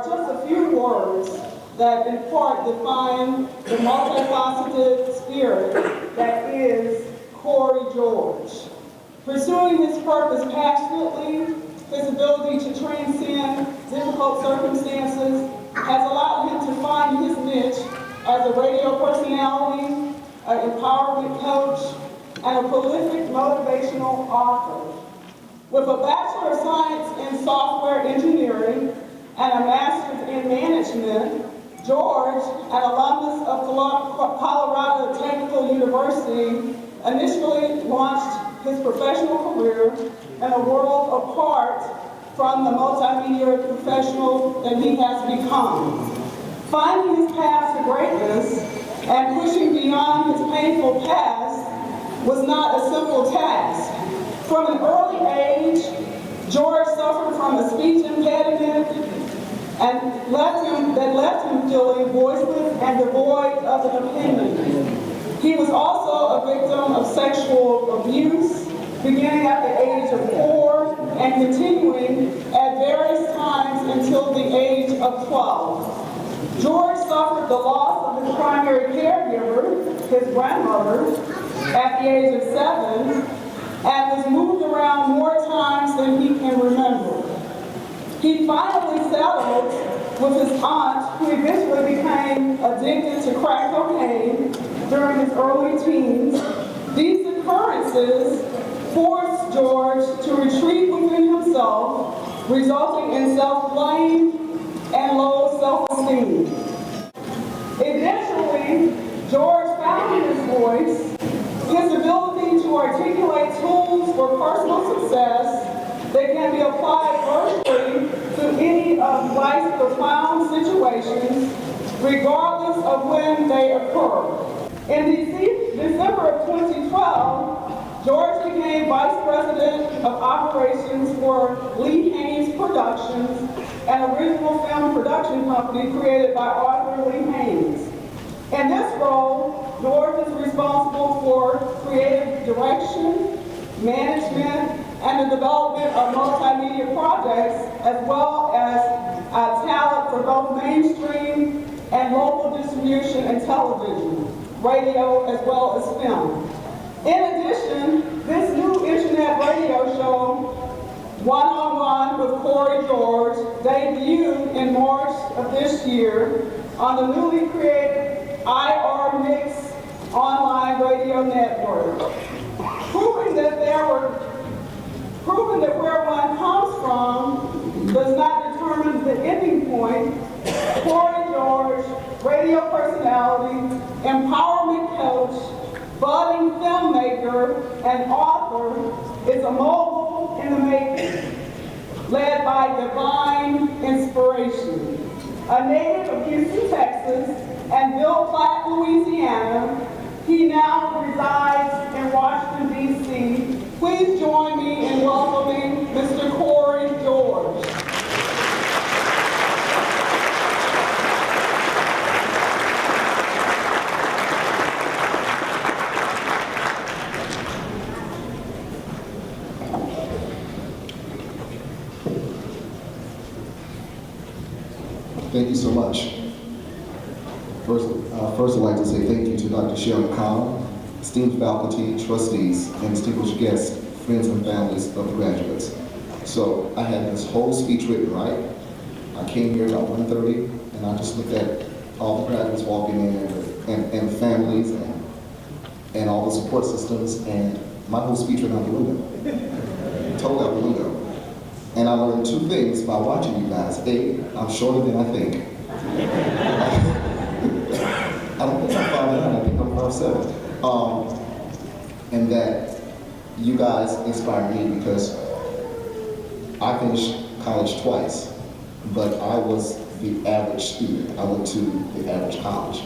are just a few words that in part define the multifaceted spirit that is Cory George. Pursuing his purpose passionately, his ability to transcend difficult circumstances has allowed him to find his niche as a radio personality, an empowerment coach, and a prolific motivational author. With a Bachelor of Science in Software Engineering and a Master's in Management, George, an alumnus of Colorado Technical University, initially launched his professional career in a world apart from the multimedia professional that he has become. Finding his path to greatness and pushing beyond his painful past was not a simple task. From an early age, George suffered from a speech impediment and left him feeling voiceless and devoid of an opinion. He was also a victim of sexual abuse, beginning at the age of 4 and continuing at various times until the age of 12. George suffered the loss of his primary caregiver, his grandmother, at the age of 7, and was moved around more times than he can remember. He finally settled with his aunt, who eventually became addicted to crack cocaine during his early teens. These occurrences forced George to retreat within himself, resulting in self-blame and low self-esteem. Eventually, George found his voice, his ability to articulate tools for personal success that can be applied virtually to any of life's profound situations, regardless of when they occur. In December of 2012, George became Vice President of Operations for Lee Haynes Productions, an original film production company created by Arthur Lee Haynes. In this role, George is responsible for creative direction, management, and the development of multimedia projects, as well as talent for both mainstream and local distribution and television, radio, as well as film. In addition, this new internet radio show, One-on-One with Cory George, debuted in March of this year on the newly created IR Mix online radio network. Proving that where one comes from does not determine the ending point, Cory George, radio personality, empowerment coach, budding filmmaker, and author, is a mogul in the making, led by divine inspiration. A native of Houston, Texas, and Ville Platte, Louisiana, he now resides in Washington, D.C. Please join me in welcoming Mr. Cory George. Thank you so much. First, I'd like to say thank you to Dr. Sharon Kahn, esteemed faculty, trustees, and distinguished guests, friends and families of the graduates. So I had this whole speech written, right? I came here about 1:30, and I just looked at all the graduates walking in and families and all the support systems, and my whole speech went out the window. Totally out the window. And I learned two things by watching you guys. A, I'm shorter than I think. I don't think I'm 5'9", I think I'm 5'7". And that you guys inspired me because I finished college twice, but I was the average student. I went to the average college.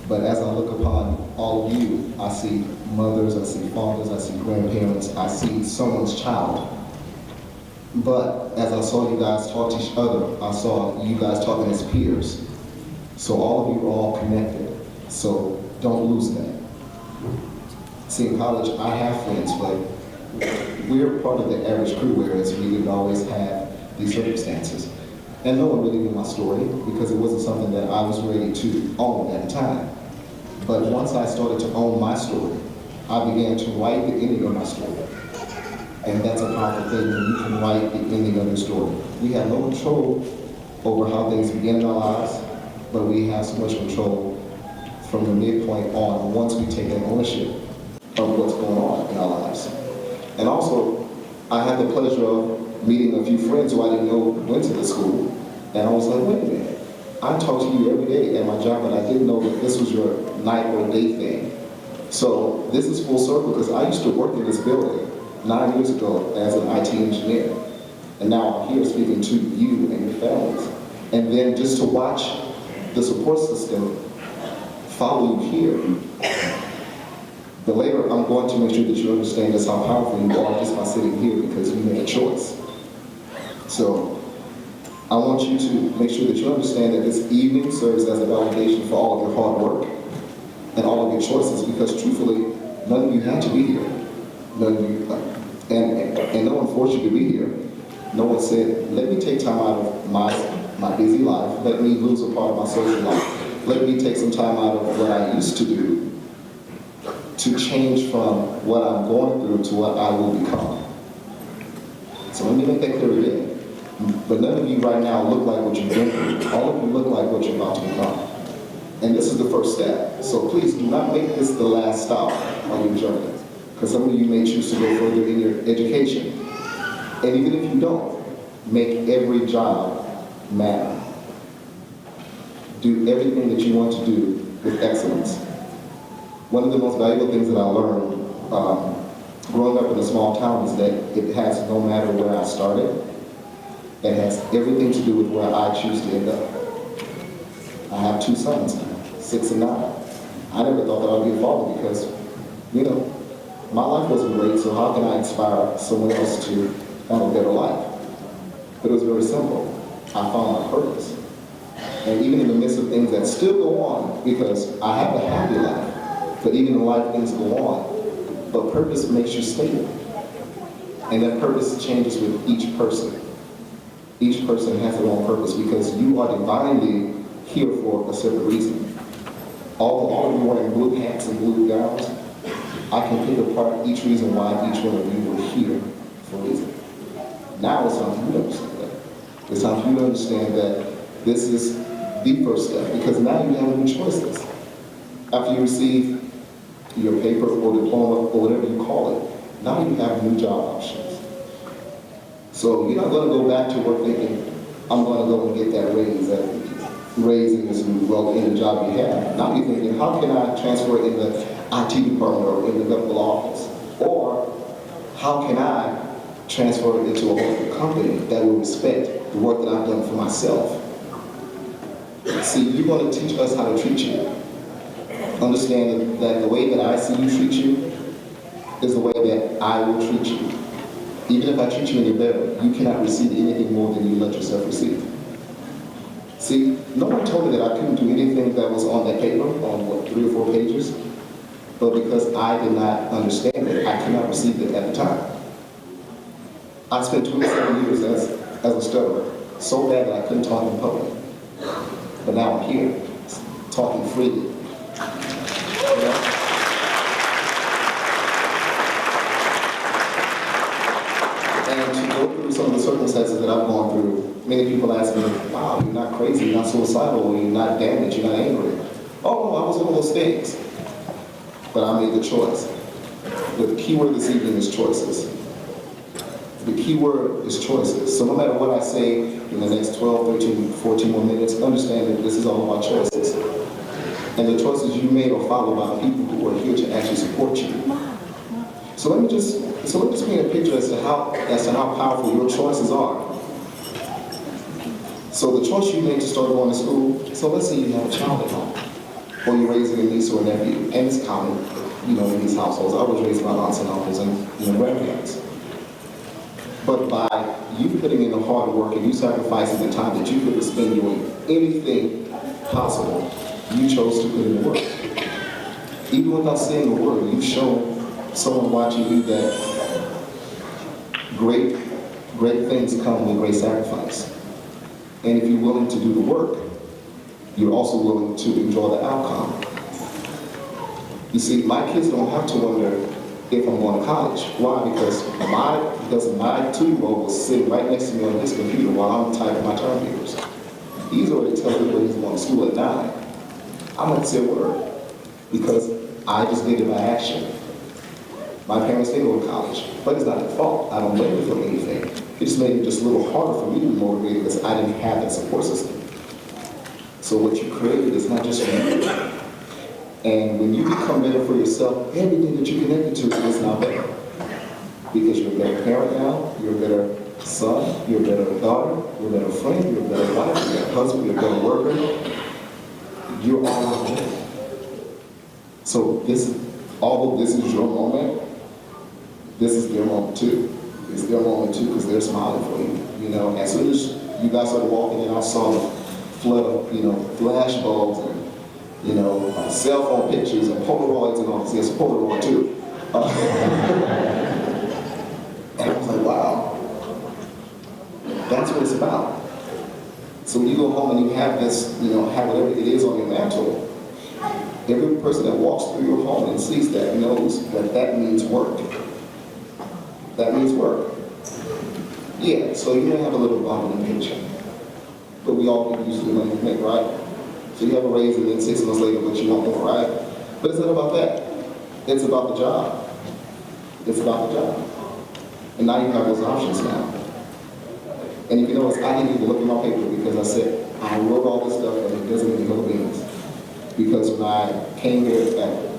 But as I look upon all of you, I see mothers, I see fathers, I see grandparents, I see someone's child. But as I saw you guys talk to each other, I saw you guys talking as peers. So all of you are all connected. So don't lose that. See, in college, I have friends, but we're part of the average crew, whereas we didn't always have these circumstances. And no one really knew my story because it wasn't something that I was ready to own at the time. But once I started to own my story, I began to write the ending of my story. And that's a powerful thing when you can write the ending of your story. We have no control over how things begin in our lives, but we have so much control from the midpoint on once we take that ownership of what's going on in our lives. And also, I had the pleasure of meeting a few friends who I didn't know went to the school, and I was like, wait a minute, I talk to you every day at my job, but I didn't know that this was your night or day thing. So this is full circle because I used to work in this building 9 years ago as an IT engineer, and now I'm here speaking to you and your families. And then just to watch the support system follow you here. But later, I'm going to make sure that you understand just how powerful you are just by sitting here because you made a choice. So I want you to make sure that you understand that this evening serves as a validation for all of your hard work and all of your choices, because truthfully, none of you had to be here. None of you, and no one forced you to be here. No one said, let me take time out of my busy life, let me lose a part of my social life, let me take some time out of what I used to do to change from what I'm going through to what I will become. So let me make that clear again. But none of you right now look like what you've been through. All of you look like what you're about to become. And this is the first step. So please do not make this the last stop on your journey, because some of you may choose to go further in your education. And even if you don't, make every job matter. Do everything that you want to do with excellence. One of the most valuable things that I learned growing up in a small town is that it has no matter where I started, it has everything to do with where I choose to end up. I have 2 sons now, 6 and 9. I never thought that I'd be a father because, my life wasn't great, so how can I inspire someone else to have a better life? But it was very simple. I found my purpose. And even in the midst of things that still go on, because I have a happy life, but even in life things go on, but purpose makes you stable. And that purpose changes with each person. Each person has their own purpose because you are divinely here for a certain reason. All of you wearing blue hats and blue gowns, I can pick apart each reason why each one of you were here for a reason. Now it's time for you to understand that. It's time for you to understand that this is the first step, because now you have new choices. After you receive your paper or diploma or whatever you call it, now you have new job options. So you're not going to go back to work thinking, I'm going to go and get that raise in this in the job you have. Now you're thinking, how can I transfer in the IT department or in the government office? Or how can I transfer it into a local company that will respect the work that I've done for myself? See, you're going to teach us how to treat you. Understand that the way that I see you treat you is the way that I will treat you. Even if I treat you any better, you cannot receive anything more than you let yourself receive. See, no one told me that I couldn't do anything that was on that paper, on 3 or 4 pages, but because I did not understand it, I could not receive it at the time. I spent 27 years as a stutterer, so bad that I couldn't talk in public. But now I'm here, talking freely. And to go through some of the circumstances that I've gone through, many people ask me, wow, you're not crazy, you're not suicidal, you're not damaged, you're not angry. Oh, no, I was one of those things. But I made the choice. The key word this evening is choices. The key word is choices. So no matter what I say in the next 12, 13, 14 more minutes, understand that this is all about choices. And the choices you made are followed by people who are here to actually support you. So let me just paint a picture as to how powerful your choices are. So the choice you made to start going to school, so let's say you have a child at home, or you're raising a niece or a nephew, and it's common, in these households. I was raised by aunts and uncles and grandparents. But by you putting in the hard work and you sacrificing the time that you could have spent doing anything possible, you chose to put in the work. Even without saying a word, you've shown someone watching you that great things come with great sacrifice. And if you're willing to do the work, you're also willing to enjoy the outcome. You see, my kids don't have to wonder if I'm going to college. Why? Because my 2-year-old was sitting right next to me on his computer while I'm typing my term papers. He's already telling me what he's going to school at 9. I'm not say a word because I just did it by action. My parents didn't go to college, but it's not their fault. I don't blame them for anything. It just made it just a little harder for me to be motivated because I didn't have that support system. So what you created is not just for you. And when you become better for yourself, everything that you're connected to is now better. Because you're a better parent now, you're a better son, you're a better daughter, you're a better friend, you're a better wife, you're a better husband, you're a better worker. You're all out there. So although this is your moment, this is their moment too. It's their moment too because they're smiling for you. You know, as soon as you guys started walking in, I saw the flood of, flash bulbs and, cell phone pictures and Polaroids and all this. Yes, Polaroid too. And I was like, wow, that's what it's about. So when you go home and you have this, have whatever it is on your mantle, every person that walks through your home and sees that knows that that means work. That means work. Yeah, so you may have a little bump in the paycheck, but we all get used to the money we make, right? So you have a raise and then 6 months later, but you want more, right? But it's not about that. It's about the job. It's about the job. And now you have those options now. And if you notice, I didn't even look at my paper because I said, I wrote all this stuff and it doesn't make no beans. Because when I came here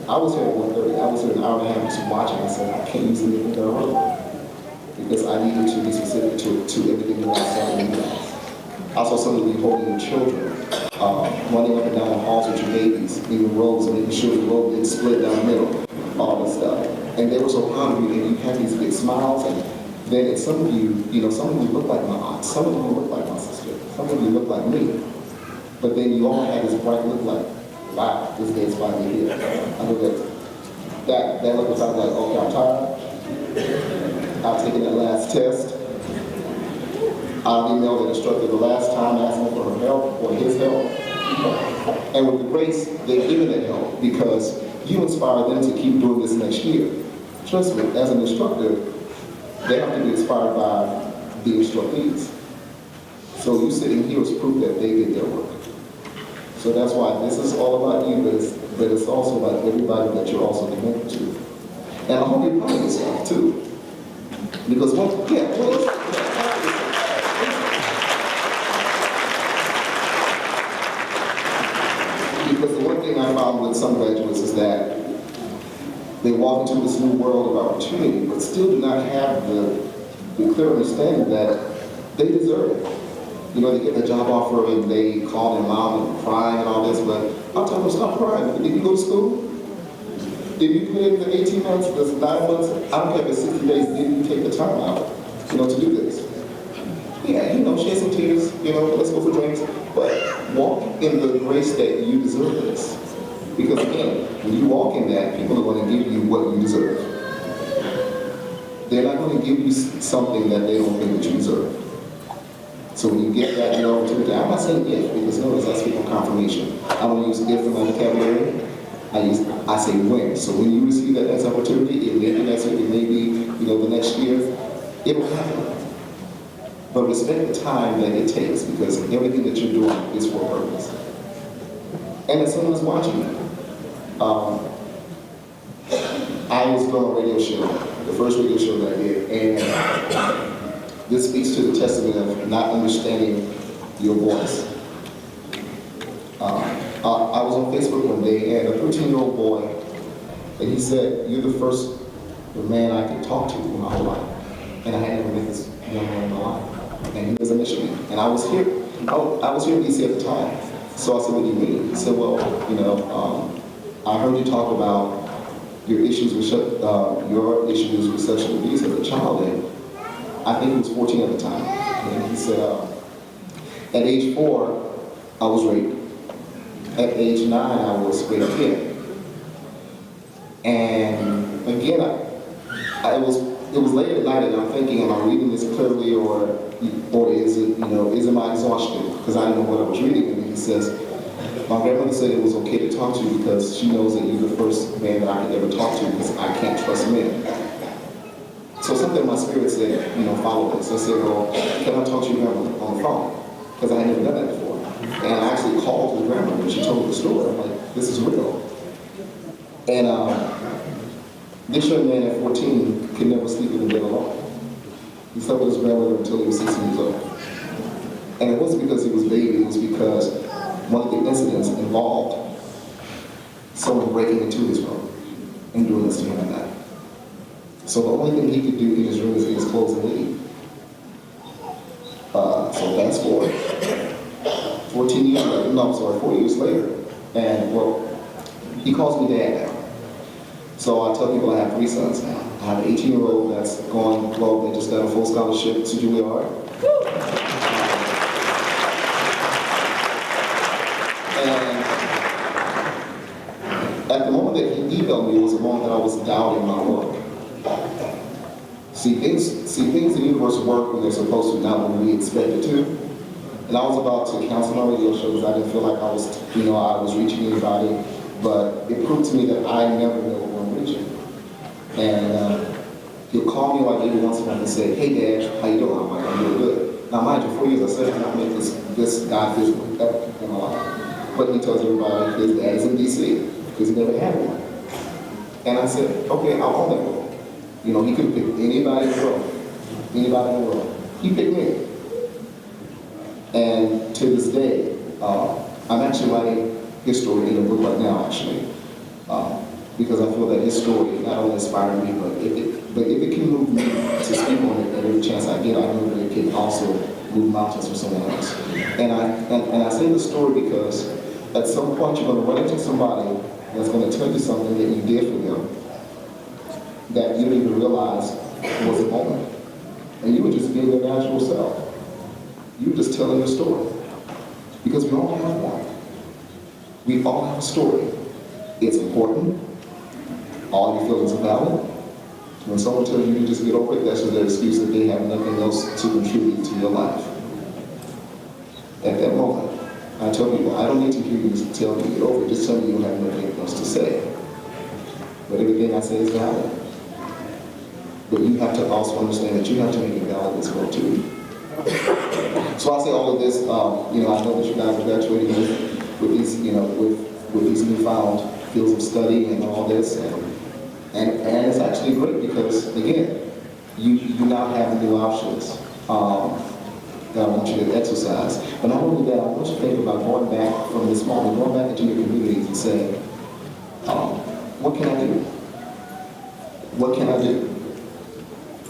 I was here at 1:30. I was here an hour and a half just watching. I said, I can't use anything that I wrote. Because I needed to be specific to everything that I saw in you guys. I saw some of you holding your children, running up and down the halls with your babies, in your robes, making sure the robe didn't split down the middle, all this stuff. And they were so proud of you, and you had these big smiles, and then some of you, some of you look like my aunt, some of you look like my sister, some of you look like me. But then you all had this bright look like, wow, this day's finally here. I know that look was like, okay, I'm tired. I've taken that last test. I've emailed the instructor the last time asking for her help or his help. And with the grace, they've given that help because you inspire them to keep doing this next year. Trust me, as an instructor, they have to be inspired by the instructees. So you sitting here is proof that they did their work. So that's why this is all about you, but it's also about everybody that you're also connected to. And I hope you're proud of yourself too. Because because the one thing I found with some graduates is that they walk into this new world of opportunity, but still do not have the clear understanding that they deserve it. They get their job offer and they call their mom and crying and all this, but I'll tell them, stop crying. Did you go to school? Did you put in the 18 months, the 9 months, I don't care if it's 60 days, did you take the time out, to do this? Yeah, shed some tears, let's go for drinks, but walk in the grace that you deserve this. Because again, when you walk in that, people are going to give you what you deserve. They're not going to give you something that they don't think that you deserve. So when you get that opportunity, I'm not saying if, because notice I speak on confirmation. I don't use if in my vocabulary. I say when. So when you receive that next opportunity, it may be next week, it may be, the next year, it will happen. But respect the time that it takes because everything that you're doing is for a purpose. And as someone is watching you, I was doing a radio show, the first radio show that I did, and this speaks to the testament of not understanding your voice. I was on Facebook one day, and a 13-year-old boy, and he said, "You're the first man I could talk to in my whole life." And I had never met this young man in my life. And he was in Michigan. And I was here in DC at the time. So I said, "What do you mean?" He said, "Well, I heard you talk about your issues with sexual abuse as a child." And I think he was 14 at the time. And he said, at age 4, I was raped. At age 9, I was raped again. And again, it was late at night, and I'm thinking, am I reading this clearly, or or is it, is it my exhaustion? Because I didn't know what I was reading. And he says, my grandmother said it was okay to talk to you because she knows that you're the first man that I could ever talk to because I can't trust men. So something in my spirit said, follow this. I said, well, can I talk to your grandmother on the phone? Because I had never done that before. And I actually called the grandmother and she told me the story. I'm like, this is real. And this young man at 14 could never sleep in the bed alone. He slept with his grandmother until he was 16 years old. And it wasn't because he was a baby, it was because one of the incidents involved someone breaking into his room and doing this to him at night. So the only thing he could do in his room is get his clothes and leave. So fast forward, 4 years later, and well, he calls me dad now. So I tell people I have 3 sons now. I have an 18-year-old that's going, they just got a full scholarship to Juilliard. And at the moment that he emailed me was a moment that I was doubting my work. See, things in the universe work when they're supposed to, not when we expect it to. And I was about to cancel my radio show because I didn't feel like I was reaching anybody. But it proved to me that I never know who I'm reaching. And he'll call me like every once in a while and say, hey Dad, how you doing? I'm like, I'm doing good. Now mind you, 4 years I said I make this guy physically ever in my life. But he tells everybody his dad is in DC because he never had one. And I said, okay, I'll own that role. He could have picked anybody in the world. Anybody in the world. He picked me. And to this day, I'm actually writing his story in a book right now, actually. Because I feel that his story not only inspired me, but if it can move me to speak on it at every chance I get, I know that it can also move mountains for someone else. And I say this story because at some point you're going to run into somebody that's going to tell you something that you did for them that you didn't even realize was a moment. And you were just being your natural self. You were just telling your story. Because we all have one. We all have a story. It's important. All your feelings are valid. When someone tells you to just get over it, that's just their excuse that they have nothing else to contribute to your life. At that moment, I tell people, I don't need to hear you tell me to get over it. Just tell me you don't have nothing else to say. But everything I say is valid. But you have to also understand that you have to make it valid as well too. So I say all of this, I know that you guys are graduating with these, with these newfound fields of study and all this, and it's actually great because again, you now have new options that I want you to exercise. But not only that, I want you to think about going back from this moment, going back into your communities and saying, what can I do? What can I do?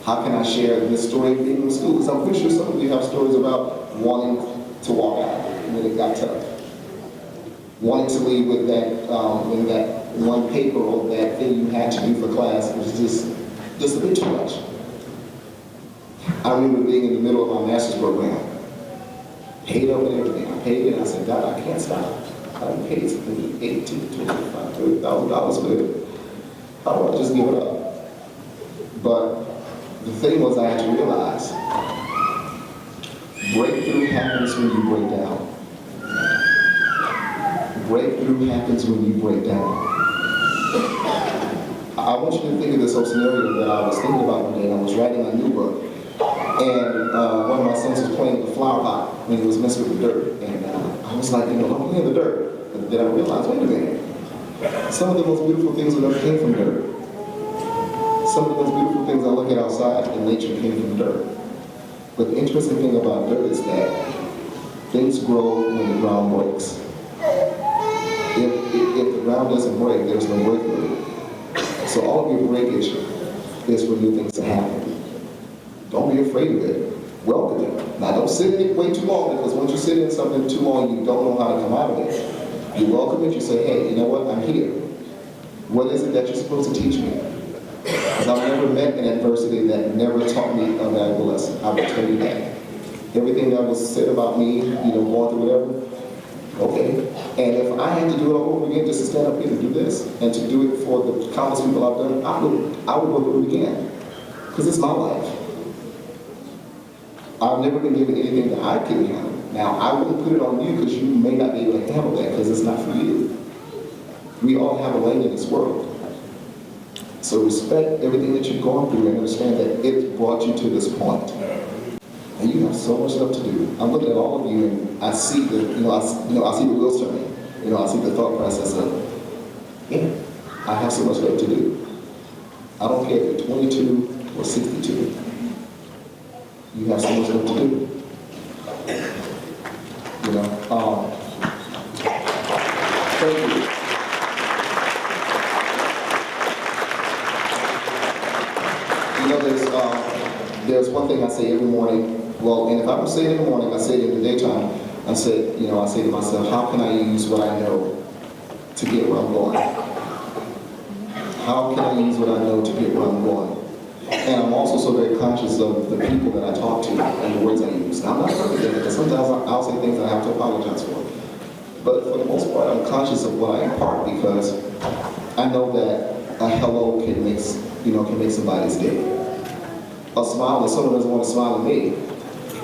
How can I share this story of being in school? Because I'm pretty sure some of you have stories about wanting to walk out when it got tough. Wanting to leave with that, when that one paper or that thing you had to do for class was just a bit too much. I remember being in the middle of my master's program, paid up and everything. I paid it and I said, God, I can't stop. I paid something $18,000 to $25,000, $30,000 for it. How do I just give it up? But the thing was, I had to realize, breakthrough happens when you break down. Breakthrough happens when you break down. I want you to think of this whole scenario that I was thinking about one day, and I was writing a new book. And one of my sons was playing with the flower pot when he was messing with the dirt. And I was like, don't play in the dirt. But then I realized, wait a minute. Some of the most beautiful things that ever came from dirt. Some of the most beautiful things I look at outside in nature came from dirt. But the interesting thing about dirt is that things grow when the ground breaks. If the ground doesn't break, there's no breakthrough. So all of your breakage is for new things to happen. Don't be afraid of it. Welcome it. Now don't sit in it way too long, because once you sit in something too long, you don't know how to come out of it. You welcome it, you say, hey, you know what, I'm here. What is it that you're supposed to teach me? Because I've never met an adversity that never taught me a valuable lesson. I will tell you that. Everything that was said about me, going through whatever, okay. And if I had to do it all over again, just to stand up here and do this, and to do it for the countless people I've done, I would go through it again. Because it's my life. I've never been given anything that I couldn't handle. Now, I wouldn't put it on you because you may not be able to handle that because it's not for you. We all have a lane in this world. So respect everything that you've gone through and understand that it brought you to this point. And you have so much stuff to do. I'm looking at all of you and I see I see the wheels turning. I see the thought process of, yeah, I have so much left to do. I don't care if you're 22 or 62. You have so much left to do. Thank you. There's one thing I say every morning. Well, and if I don't say it in the morning, I say it in the daytime. I say to myself, how can I use what I know to get where I'm going? How can I use what I know to get where I'm going? And I'm also so very conscious of the people that I talk to and the words I use. Now, I'm not perfect at it, because sometimes I'll say things that I have to apologize for. But for the most part, I'm conscious of what I impart because I know that a hello can make somebody's day. A smile that someone doesn't want to smile at me.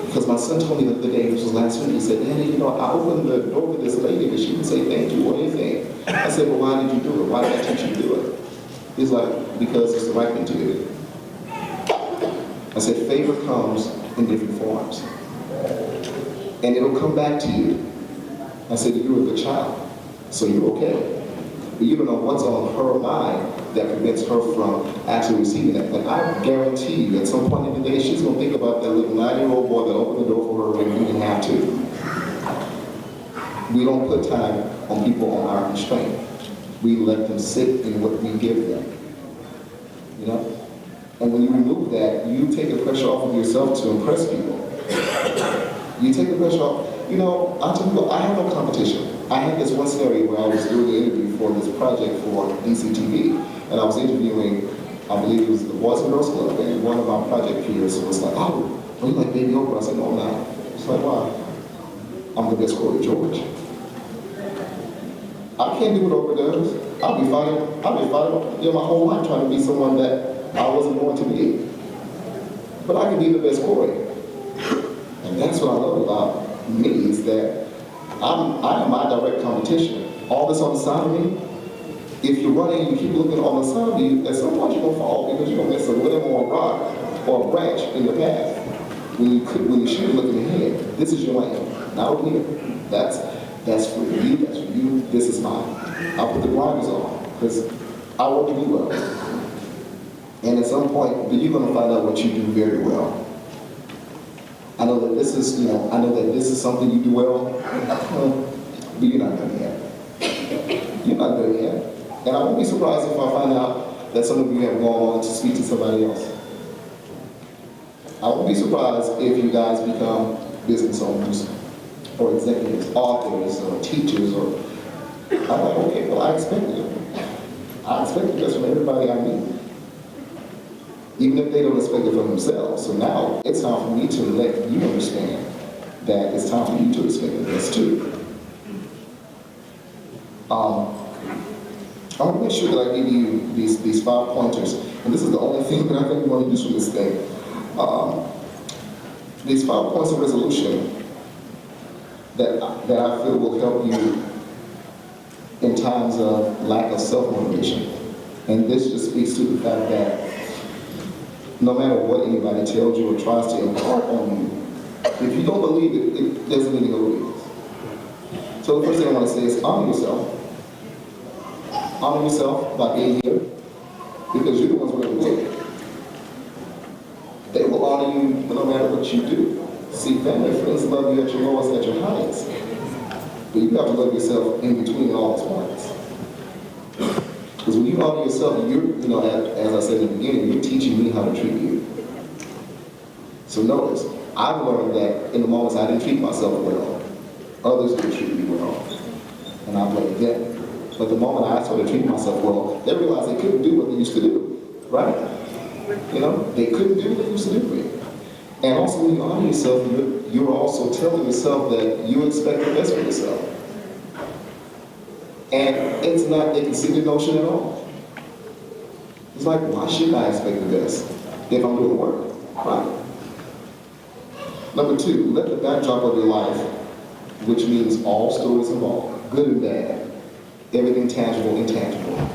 Because my son told me the other day, which was last week, he said, Daddy, I opened the door for this lady, but she didn't say thank you or anything. I said, well, why did you do it? Why did I teach you to do it? He's like, because it's the right thing to do. I said, favor comes in different forms. And it'll come back to you. I said, you're a good child, so you're okay. But you don't know what's on her mind that prevents her from actually receiving that. But I guarantee you, at some point in the day, she's going to think about that little 9-year-old boy that opened the door for her when you didn't have to. We don't put time on people on our constraint. We let them sit in what we give them. And when you remove that, you take the pressure off of yourself to impress people. You take the pressure off. I'll tell you, I have no competition. I had this one scenario where I was doing an interview for this project for DCTV, and I was interviewing, I believe it was the Boys and Girls Club, and one of my project peers was like, oh, are you like Baby Oprah? I said, no, I'm not. It's like, why? I'm the best Cory George. I can't do what Oprah does. I'll be fighting my whole life trying to be someone that I wasn't born to be. But I can be the best Cory. And that's what I love about me, is that I am my direct competition. All this on the side of me, if you're running and you keep looking on the side of you, at some point you're gonna fall because you're gonna miss a limb or a rock or a branch in your path. When you should be looking ahead, this is your lane, not over here. That's for you, that's for you, this is mine. I'll put the blinders on because I want to do well. And at some point, you're gonna find out what you do very well. I know that this is something you do well, but you're not done yet. You're not done yet. And I won't be surprised if I find out that some of you have gone on to speak to somebody else. I won't be surprised if you guys become business owners or executives, authors or teachers or, I'm like, okay, well, I expect it. I expect this from everybody I meet. Even if they don't expect it from themselves. So now it's time for me to let you understand that it's time for you to expect this too. I want to make sure that I give you these 5 pointers, and this is the only thing that I think we want to use from this thing. These 5 points of resolution that I feel will help you in times of lack of self-motivation. And this just speaks to the fact that no matter what anybody tells you or tries to impart on you, if you don't believe it, it doesn't mean you don't believe it. So the first thing I want to say is honor yourself. Honor yourself by being here, because you're the ones who will do it. They will honor you no matter what you do. See, family and friends love you at your lowest, at your highest. But you have to love yourself in between all those points. Because when you honor yourself, as I said in the beginning, you're teaching me how to treat you. So notice, I've learned that in the moments I didn't treat myself well, others didn't treat me well. And I blame them. But the moment I started treating myself well, they realized they couldn't do what they used to do, right? They couldn't do what they used to do. And also when you honor yourself, you're also telling yourself that you expect the best for yourself. And it's not a conceited notion at all. It's like, why should I expect the best if I'm doing the work? Right? Number two, let the backdrop of your life, which means all stories involved, good and bad, everything tangible, intangible,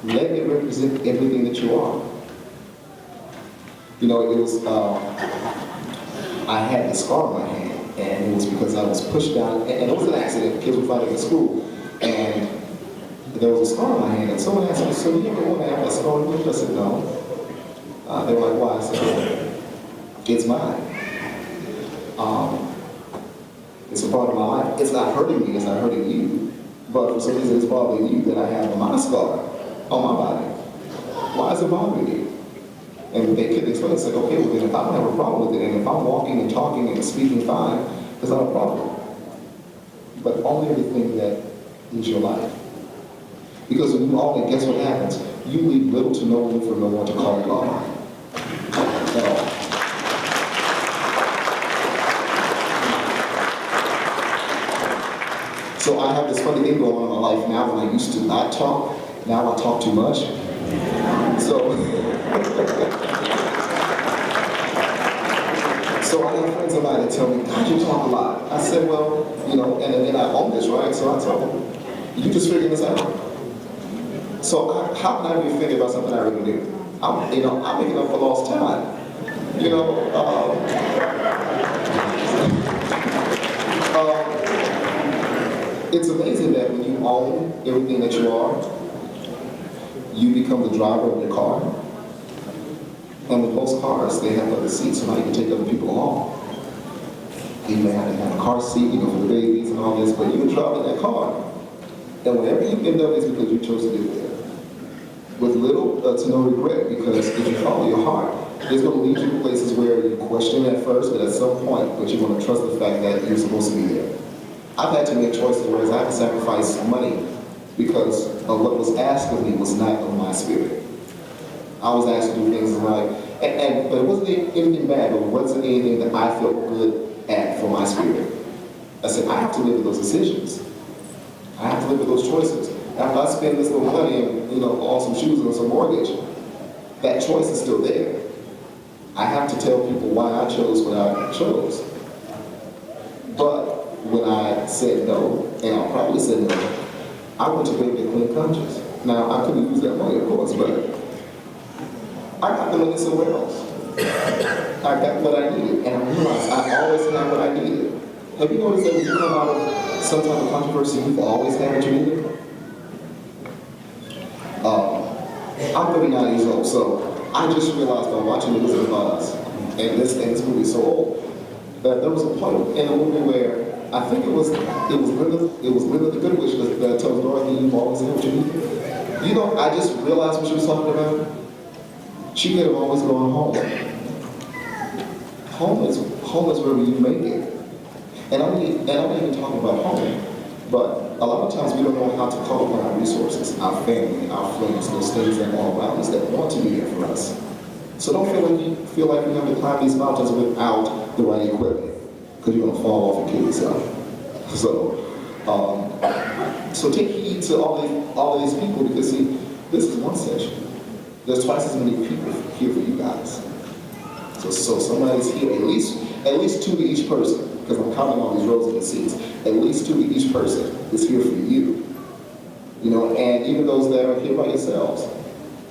let it represent everything that you are. You know, it was, I had this scar on my hand, and it was because I was pushed down, and it was an accident. Kids were fighting at school, and there was a scar on my hand, and someone asked me, so you ever want to have that scar on you? I said, no. They were like, why? I said, it's mine. It's a part of my life. It's not hurting me, it's not hurting you, but for some reason it's bothering you that I have my scar on my body. Why is it bothering you? And they couldn't explain it. It's like, okay, well then if I don't have a problem with it, and if I'm walking and talking and speaking fine, there's not a problem. But only everything that is your life. Because when you own it, guess what happens? You leave little to no room for no one to call you out. At all. So I have this funny thing going on in my life now. When I used to not talk, now I talk too much. So I have friends of mine that tell me, God, you talk a lot. I said, well, you know, and then I own this, right? So I tell them, you just figuring this out. So how can I be offended about something I already do? I'm making up for lost time. You know, it's amazing that when you own everything that you are, you become the driver of your car. And with most cars, they have other seats, so now you can take other people along. You may have to have a car seat, you know, for the babies and all this, but you're driving that car. And whenever you end up, it's because you chose to do it. With little to no regret, because if you follow your heart, it's going to lead you to places where you question at first, but at some point, but you're going to trust the fact that you're supposed to be there. I've had to make choices where I had to sacrifice money because of what was asked of me was not of my spirit. I was asked to do things like, but it wasn't anything bad, but it wasn't anything that I felt good at for my spirit. I said, I have to live with those decisions. I have to live with those choices. After I spend this little money and, you know, on some shoes and some mortgage, that choice is still there. I have to tell people why I chose what I chose. But when I said no, and I probably said no, I went to bed with a clean conscience. Now, I couldn't use that money, of course, but I got the money somewhere else. I got what I needed, and I realized I always had what I needed. Have you noticed that when you come out of some type of controversy, you've always had what you needed? I'm 39 years old, so I just realized by watching The Wizard of Oz, and this movie is so old, that there was a point in the movie where I think it was Linda the Good Witch that tells Dorothy, you've always had what you needed. You know, I just realized what she was talking about. She could have always gone home. Home is where you make it. And I'm not even talking about home, but a lot of times we don't know how to call upon our resources, our family, our friends, those things that are all around us that want to be here for us. So don't feel like you have to climb these mountains without the right equipment, because you're gonna fall off and kill yourself. So take heed to all of these people, because see, this is one session. There's twice as many people here for you guys. So somebody's here, at least two to each person, because I'm counting all these rows of the seats. At least two to each person is here for you. You know, and even those that are here by yourselves,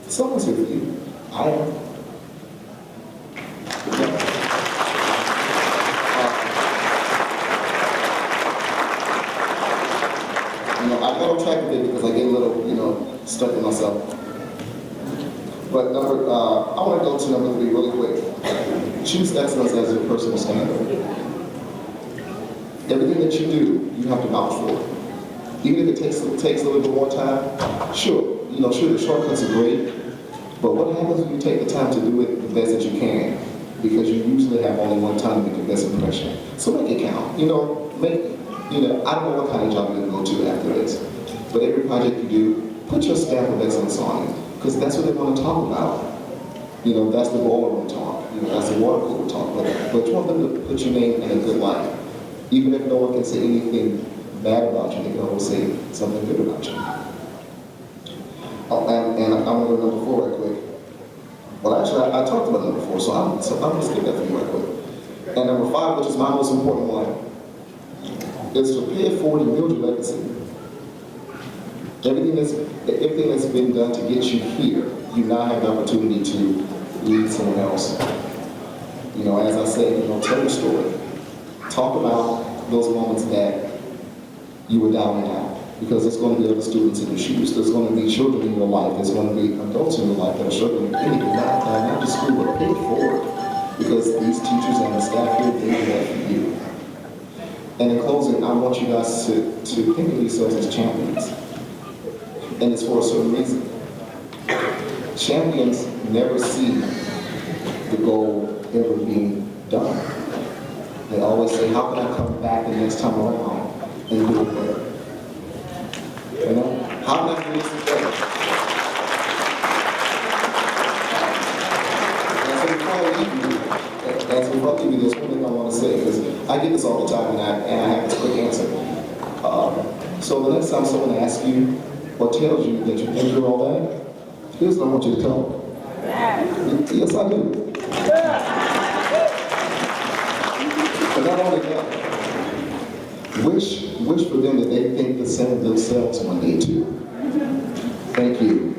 someone's here for you. I am. I got on track with it because I get a little, stuck in myself. But I want to go to number 3 really quick. Choose excellence as your personal standard. Everything that you do, you have to vouch for. Even if it takes a little bit more time, sure, the shortcuts are great, but what happens when you take the time to do it the best that you can? Because you usually have only one time to make your best impression. So make it count. I don't know what kind of job you're going to go to after this, but every project you do, put your stamp of excellence on it, because that's what they want to talk about. That's the boiler room talk. That's the water cooler talk. But you want them to put your name in a good light. Even if no one can say anything bad about you, they can always say something good about you. And I'm going to go to number 4 right quick. Well, actually, I talked about number 4, so I'm going to skip that for you right quick. And number 5, which is my most important one, is to pay it forward and build your legacy. Everything that's been done to get you here, you now have the opportunity to lead someone else. You know, as I said, you know, tell your story. Talk about those moments that you were down and out. Because there's going to be other students in your shoes. There's going to be children in your life. There's going to be adults in your life that are struggling. Not just school, but pay it forward. Because these teachers and the staff here, they do that for you. And in closing, I want you guys to think of yourselves as champions. And it's for a certain reason. Champions never see the goal ever being done. They always say, how can I come back the next time around and do it better? You know? How can I do this better? And so before I leave you, there's one thing I want to say, because I get this all the time, and I have this quick answer. So the next time someone asks you or tells you that you think you're all that, here's what I want you to tell them. Yes, I do. But not only that, wish for them that they think the same of themselves one day too. Thank you.